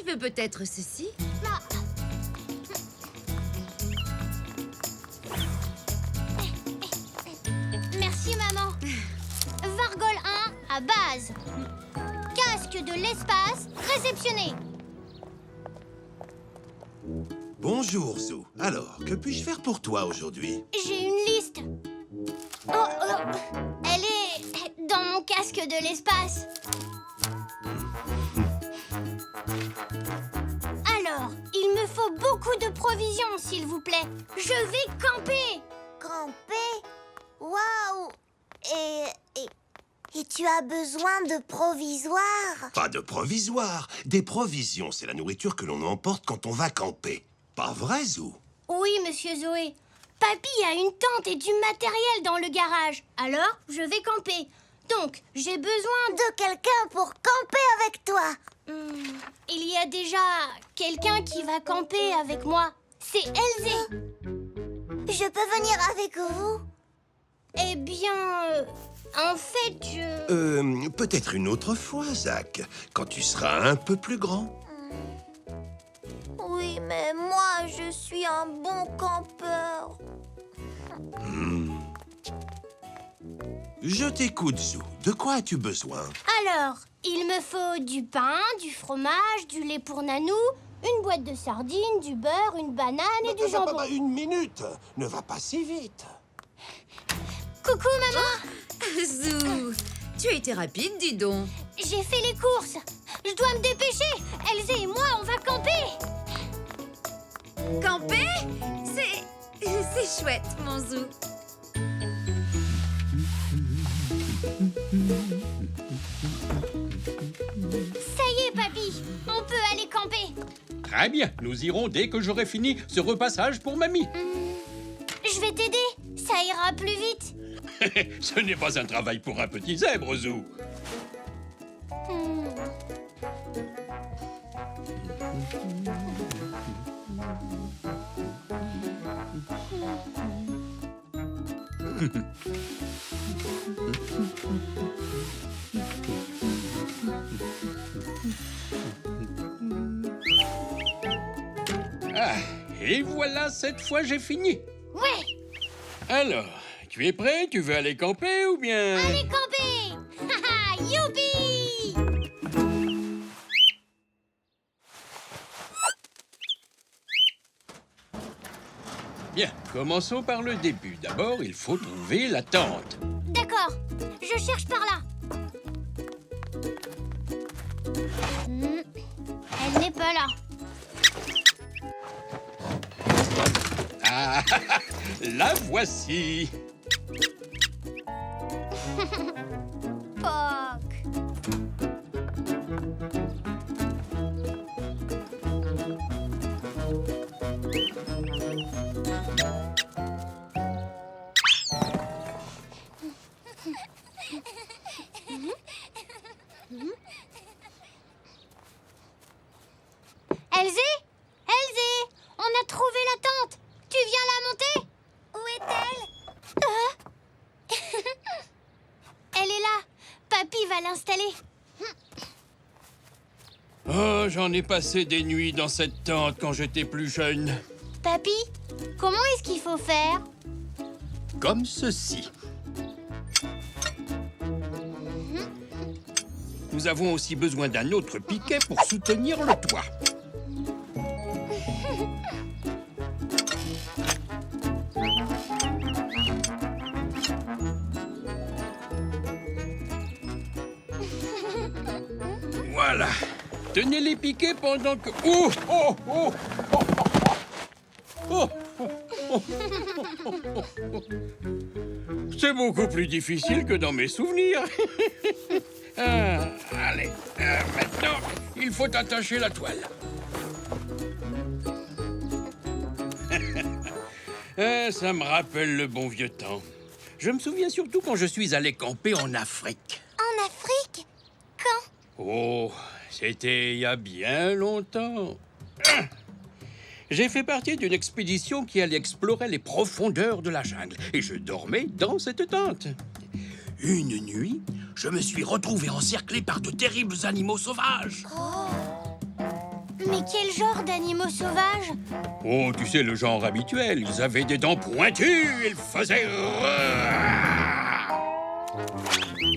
veux peut-être ceci? Merci, maman. Vargol 1 à base. Casque de l'espace réceptionné. Bonjour, Zou. Alors, que puis-je faire pour toi aujourd'hui? J'ai une liste. Elle est dans mon casque de l'espace. Alors, il me faut beaucoup de provisions, s'il vous plaît. Je vais camper. Camper? Waouh! Et tu as besoin de provisoires? Pas de provisoire. Des provisions, c'est la nourriture que l'on emporte quand on va camper. Pas vrai, Zou? Oui, monsieur Zoé. Papy a une tente et du matériel dans le garage. Alors, je vais camper. Donc, j'ai besoin De quelqu'un pour camper avec toi. Il y a déjà quelqu'un qui va camper avec moi. C'est Elzé. Je peux venir avec vous? Eh bien, en fait, je... Peut-être une autre fois, Zach, quand tu seras un peu plus grand. Oui, mais moi, je suis un bon campeur. Je t'écoute, Zou. De quoi as-tu besoin? Alors, il me faut du pain, du fromage, du lait pour Nanou, une boîte de sardines, du beurre, une banane et du jambon. Une minute. Ne va pas si vite. Coucou, maman. Zou, tu as été rapide, dis donc. J'ai fait les courses. Je dois me dépêcher. Elzé et moi, on va camper. Camper? C'est chouette, mon Zou. Ça y est, papy. On peut aller camper. Très bien, nous irons dès que j'aurai fini ce repassage pour mamie. Je vais t'aider. Ça ira plus vite. Ce n'est pas un travail pour un petit zèbre, Zou. Ah, et voilà, cette fois j'ai fini. Ouais. Alors, tu es prêt? Tu veux aller camper ou bien... Allez camper. Haha, youpi. Bien, commençons par le début. D'abord, il faut trouver la tente. D'accord. Je cherche par là. Elle n'est pas là. Ah, la voici. Poc. Elzé? Elzé? On a trouvé la tente. Tu viens la monter? Où est-elle? Elle est là. Papy va l'installer. Oh, j'en ai passé des nuits dans cette tente quand j'étais plus jeune. Papy, comment est-ce qu'il faut faire? Comme ceci. Nous avons aussi besoin d'un autre piquet pour soutenir le toit. Voilà. Tenez les piquets pendant que... Oh, oh, oh, oh, oh, oh, oh, oh, oh. C'est beaucoup plus difficile que dans mes souvenirs. Ah, allez, maintenant, il faut attacher la toile. Ça me rappelle le bon vieux temps. Je me souviens surtout quand je suis allé camper en Afrique. En Afrique? Quand? Oh, c'était il y a bien longtemps. J'ai fait partie d'une expédition qui allait explorer les profondeurs de la jungle et je dormais dans cette tente. Une nuit, je me suis retrouvé encerclé par de terribles animaux sauvages. Mais quel genre d'animaux sauvages? Oh, tu sais, le genre habituel. Ils avaient des dents pointues, ils faisaient...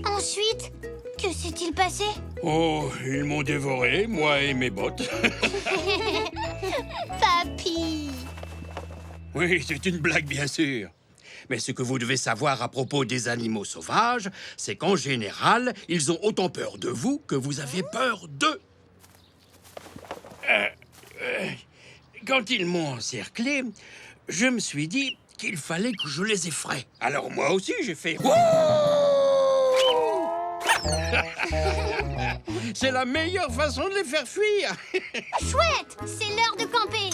Ensuite, que s'est-il passé? Oh, ils m'ont dévoré, moi et mes bottes. Papy! Oui, c'est une blague, bien sûr. Mais ce que vous devez savoir à propos des animaux sauvages, c'est qu'en général, ils ont autant peur de vous que vous avez peur d'eux. Quand ils m'ont encerclé, je me suis dit qu'il fallait que je les effraie. Alors moi aussi, j'ai fait... C'est la meilleure façon de les faire fuir. Chouette! C'est l'heure de camper!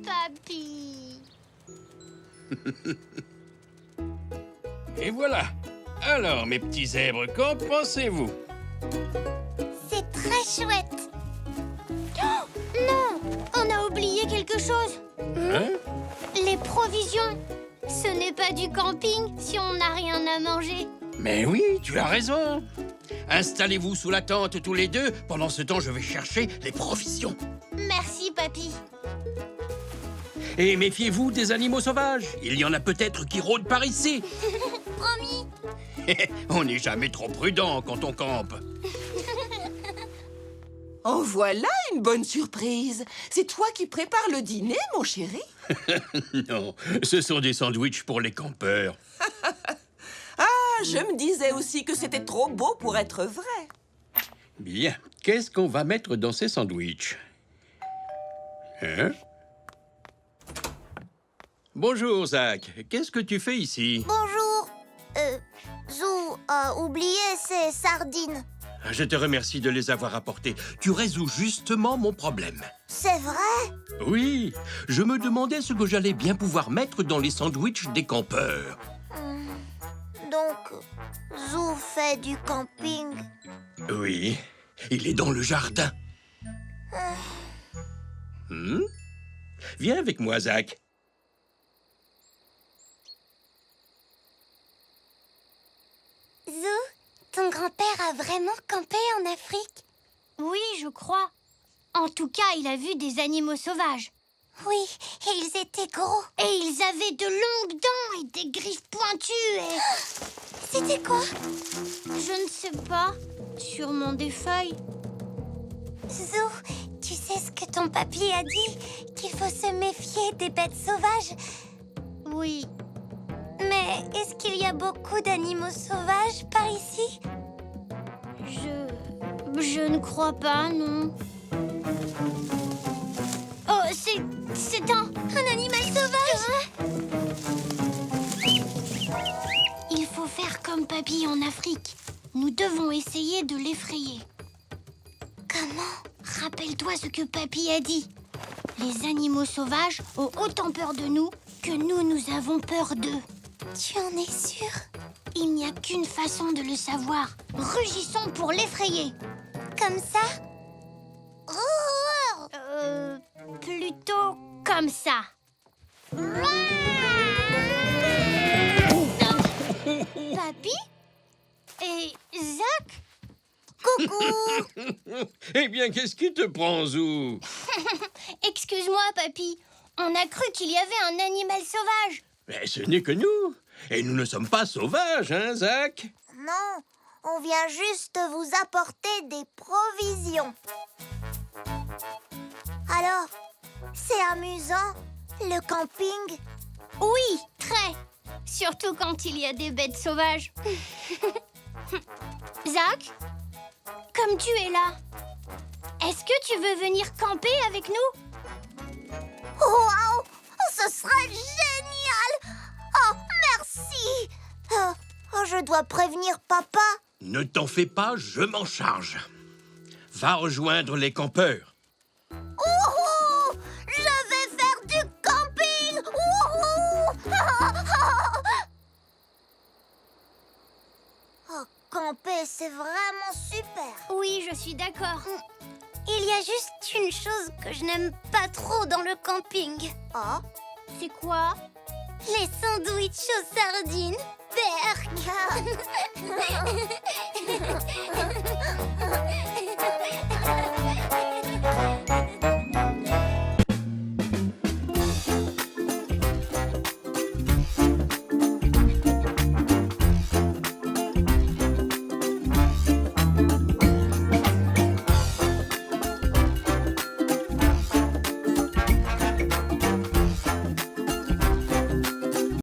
Papy! Et voilà. Alors, mes petits zèbres, qu'en pensez-vous? C'est très chouette! Oh, non! On a oublié quelque chose! Hein? Les provisions! Ce n'est pas du camping si on n'a rien à manger. Mais oui, tu as raison. Installez-vous sous la tente tous les deux. Pendant ce temps, je vais chercher les provisions. Merci, papy. Et méfiez-vous des animaux sauvages. Il y en a peut-être qui rôdent par ici. Promis. On n'est jamais trop prudent quand on campe. En voilà une bonne surprise. C'est toi qui prépares le dîner, mon chéri? Non, ce sont des sandwichs pour les campeurs. Ah, je me disais aussi que c'était trop beau pour être vrai. Bien, qu'est-ce qu'on va mettre dans ces sandwichs? Hein? Bonjour, Zach. Qu'est-ce que tu fais ici? Bonjour. Zou a oublié ses sardines. Je te remercie de les avoir apportées. Tu résous justement mon problème. C'est vrai? Oui, je me demandais ce que j'allais bien pouvoir mettre dans les sandwichs des campeurs. Donc, Zou fait du camping. Oui, il est dans le jardin. Viens avec moi, Zach. Zou, ton grand-père a vraiment campé en Afrique? Oui, je crois. En tout cas, il a vu des animaux sauvages. Oui, et ils étaient gros. Et ils avaient de longues dents et des griffes pointues et... C'était quoi? Je ne sais pas. Sûrement des feuilles. Zou, tu sais ce que ton papy a dit? Qu'il faut se méfier des bêtes sauvages? Oui. Mais est-ce qu'il y a beaucoup d'animaux sauvages par ici? Je ne crois pas, non. Oh, c'est un animal sauvage! Il faut faire comme papy en Afrique. Nous devons essayer de l'effrayer. Comment? Rappelle-toi ce que papy a dit. Les animaux sauvages ont autant peur de nous que nous avons peur d'eux. Tu en es sûr? Il n'y a qu'une façon de le savoir. Rugissons pour l'effrayer. Comme ça? Plutôt comme ça. Papy? Et Zach? Coucou. Eh bien, qu'est-ce qui te prend, Zou? Excuse-moi, papy. On a cru qu'il y avait un animal sauvage. Mais ce n'est que nous. Et nous ne sommes pas sauvages, hein, Zach? Non, on vient juste vous apporter des provisions. Alors, c'est amusant, le camping? Oui, très. Surtout quand il y a des bêtes sauvages. Zach, comme tu es là, est-ce que tu veux venir camper avec nous? Waouh, ce serait génial! Oh, merci! Je dois prévenir papa. Ne t'en fais pas, je m'en charge. Va rejoindre les campeurs. Ouhou! Je vais faire du camping! Ouhou! Oh, camper, c'est vraiment super. Oui, je suis d'accord. Il y a juste une chose que je n'aime pas trop dans le camping. Oh? C'est quoi? Les sandwichs aux sardines, Berk.